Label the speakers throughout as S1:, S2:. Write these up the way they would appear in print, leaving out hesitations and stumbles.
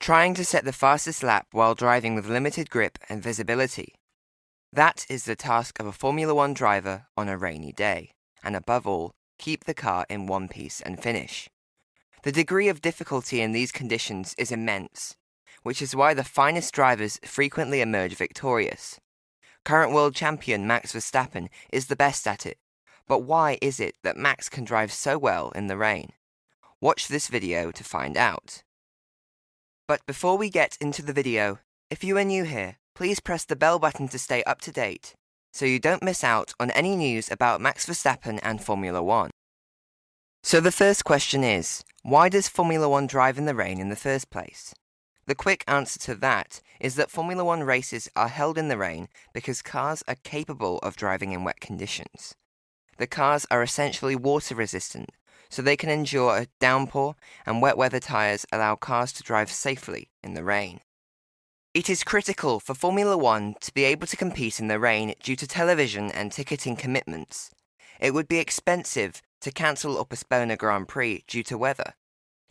S1: Trying to set the fastest lap while driving with limited grip and visibility. That is the task of a Formula One driver on a rainy day, and above all, keep the car in one piece and finish. The degree of difficulty in these conditions is immense, which is why the finest drivers frequently emerge victorious. Current world champion Max Verstappen is the best at it, but why is it that Max can drive so well in the rain? Watch this video to find out. But before we get into the video, if you are new here, please press the bell button to stay up to date, so you don't miss out on any news about Max Verstappen and Formula One. So the first question is, why does Formula One drive in the rain in the first place? The quick answer to that is that Formula One races are held in the rain because cars are capable of driving in wet conditions. The cars are essentially water resistant, so they can endure a downpour, and wet weather tyres allow cars to drive safely in the rain. It is critical for Formula One to be able to compete in the rain due to television and ticketing commitments. It would be expensive to cancel or postpone a Grand Prix due to weather.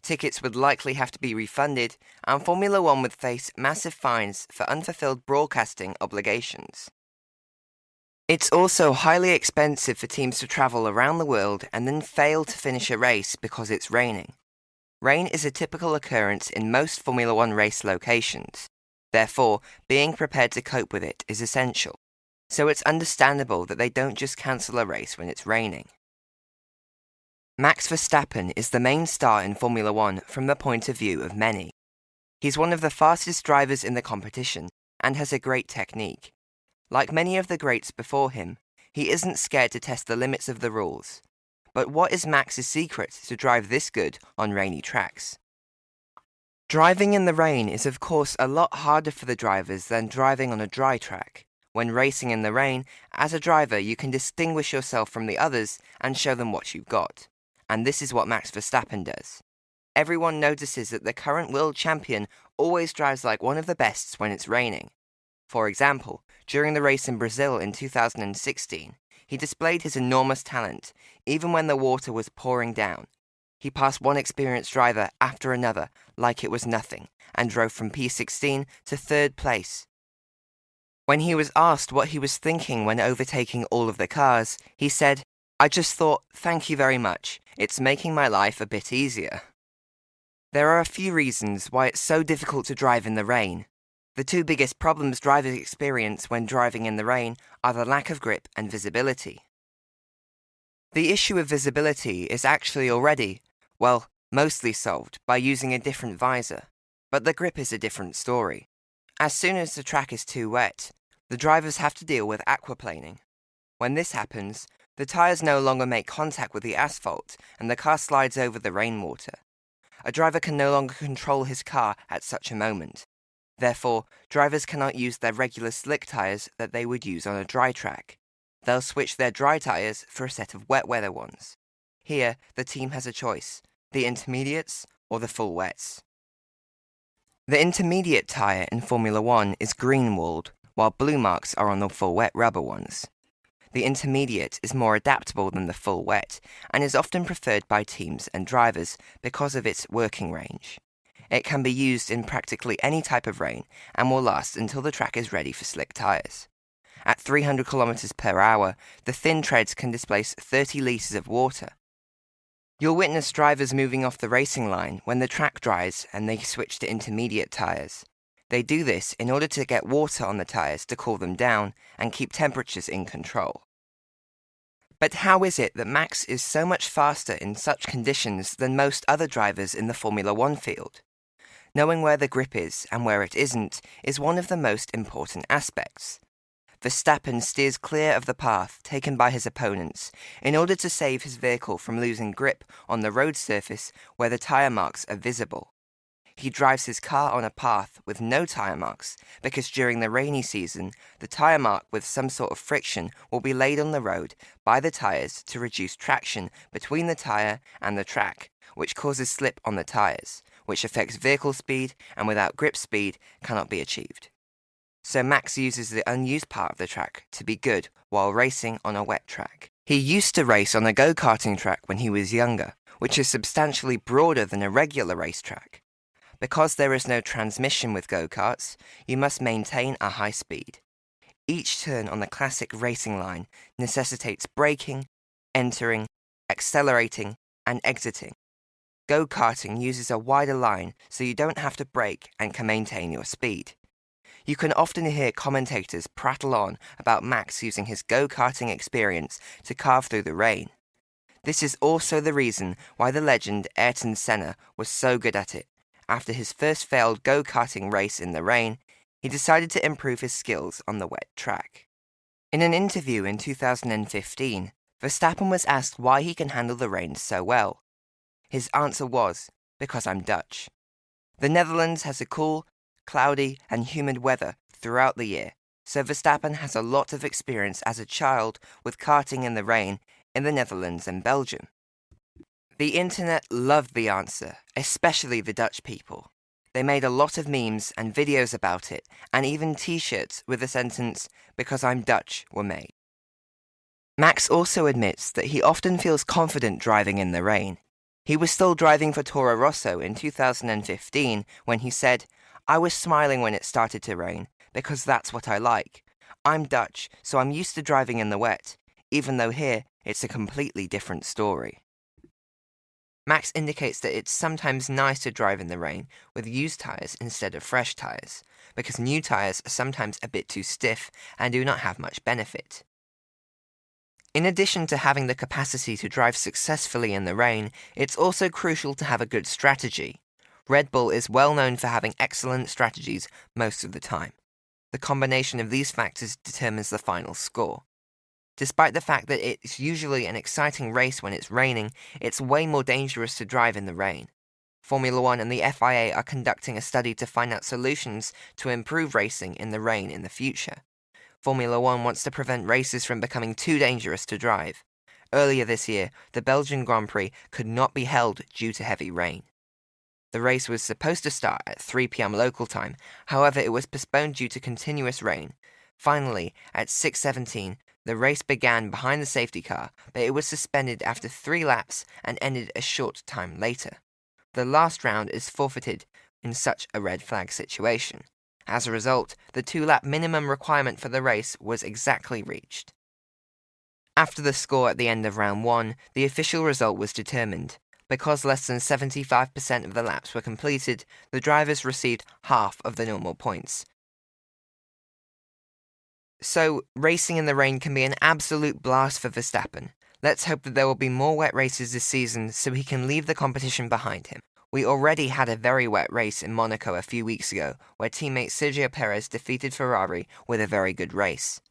S1: Tickets would likely have to be refunded, and Formula One would face massive fines for unfulfilled broadcasting obligations. It's also highly expensive for teams to travel around the world and then fail to finish a race because it's raining. Rain is a typical occurrence in most Formula One race locations. Therefore, being prepared to cope with it is essential. So it's understandable that they don't just cancel a race when it's raining. Max Verstappen is the main star in Formula One from the point of view of many. He's one of the fastest drivers in the competition and has a great technique. Like many of the greats before him, he isn't scared to test the limits of the rules. But what is Max's secret to drive this good on rainy tracks? Driving in the rain is of course a lot harder for the drivers than driving on a dry track. When racing in the rain, as a driver you can distinguish yourself from the others and show them what you've got. And this is what Max Verstappen does. Everyone notices that the current world champion always drives like one of the bests when it's raining. For example, during the race in Brazil in 2016, he displayed his enormous talent, even when the water was pouring down. He passed one experienced driver after another like it was nothing, and drove from P16 to third place. When he was asked what he was thinking when overtaking all of the cars, he said, "I just thought, thank you very much, it's making my life a bit easier." There are a few reasons why it's so difficult to drive in the rain. The two biggest problems drivers experience when driving in the rain are the lack of grip and visibility. The issue of visibility is actually already, mostly solved by using a different visor, but the grip is a different story. As soon as the track is too wet, the drivers have to deal with aquaplaning. When this happens, the tyres no longer make contact with the asphalt and the car slides over the rainwater. A driver can no longer control his car at such a moment. Therefore, drivers cannot use their regular slick tyres that they would use on a dry track. They'll switch their dry tyres for a set of wet weather ones. Here, the team has a choice, the intermediates or the full wets. The intermediate tyre in Formula One is green-walled, while blue marks are on the full wet rubber ones. The intermediate is more adaptable than the full wet and is often preferred by teams and drivers because of its working range. It can be used in practically any type of rain and will last until the track is ready for slick tyres. At 300 km per hour, the thin treads can displace 30 litres of water. You'll witness drivers moving off the racing line when the track dries and they switch to intermediate tyres. They do this in order to get water on the tyres to cool them down and keep temperatures in control. But how is it that Max is so much faster in such conditions than most other drivers in the Formula One field? Knowing where the grip is and where it isn't is one of the most important aspects. Verstappen steers clear of the path taken by his opponents in order to save his vehicle from losing grip on the road surface where the tyre marks are visible. He drives his car on a path with no tyre marks because during the rainy season, the tyre mark with some sort of friction will be laid on the road by the tyres to reduce traction between the tyre and the track, which causes slip on the tyres, which affects vehicle speed and without grip speed cannot be achieved. So Max uses the unused part of the track to be good while racing on a wet track. He used to race on a GoKarting track when he was younger, which is substantially broader than a regular racetrack. Because there is no transmission with go-karts, you must maintain a high speed. Each turn on the classic racing line necessitates braking, entering, accelerating, and exiting. Go-karting uses a wider line so you don't have to brake and can maintain your speed. You can often hear commentators prattle on about Max using his go-karting experience to carve through the rain. This is also the reason why the legend Ayrton Senna was so good at it. After his first failed go-karting race in the rain, he decided to improve his skills on the wet track. In an interview in 2015, Verstappen was asked why he can handle the rain so well. His answer was, "Because I'm Dutch." The Netherlands has a cool, cloudy, and humid weather throughout the year, so Verstappen has a lot of experience as a child with karting in the rain in the Netherlands and Belgium. The internet loved the answer, especially the Dutch people. They made a lot of memes and videos about it, and even t-shirts with the sentence, "Because I'm Dutch," were made. Max also admits that he often feels confident driving in the rain. He was still driving for Toro Rosso in 2015 when he said, "I was smiling when it started to rain, because that's what I like. I'm Dutch, so I'm used to driving in the wet, even though here it's a completely different story." Max indicates that it's sometimes nice to drive in the rain with used tyres instead of fresh tyres, because new tyres are sometimes a bit too stiff and do not have much benefit. In addition to having the capacity to drive successfully in the rain, it's also crucial to have a good strategy. Red Bull is well known for having excellent strategies most of the time. The combination of these factors determines the final score. Despite the fact that it's usually an exciting race when it's raining, it's way more dangerous to drive in the rain. Formula One and the FIA are conducting a study to find out solutions to improve racing in the rain in the future. Formula One wants to prevent races from becoming too dangerous to drive. Earlier this year, the Belgian Grand Prix could not be held due to heavy rain. The race was supposed to start at 3 p.m. local time, however it was postponed due to continuous rain. Finally, at 6:17, the race began behind the safety car, but it was suspended after 3 laps and ended a short time later. The last round is forfeited in such a red flag situation. As a result, the 2-lap minimum requirement for the race was exactly reached. After the score at the end of round 1, the official result was determined. Because less than 75% of the laps were completed, the drivers received half of the normal points. So, racing in the rain can be an absolute blast for Verstappen. Let's hope that there will be more wet races this season so he can leave the competition behind him. We already had a very wet race in Monaco a few weeks ago, where teammate Sergio Perez defeated Ferrari with a very good race.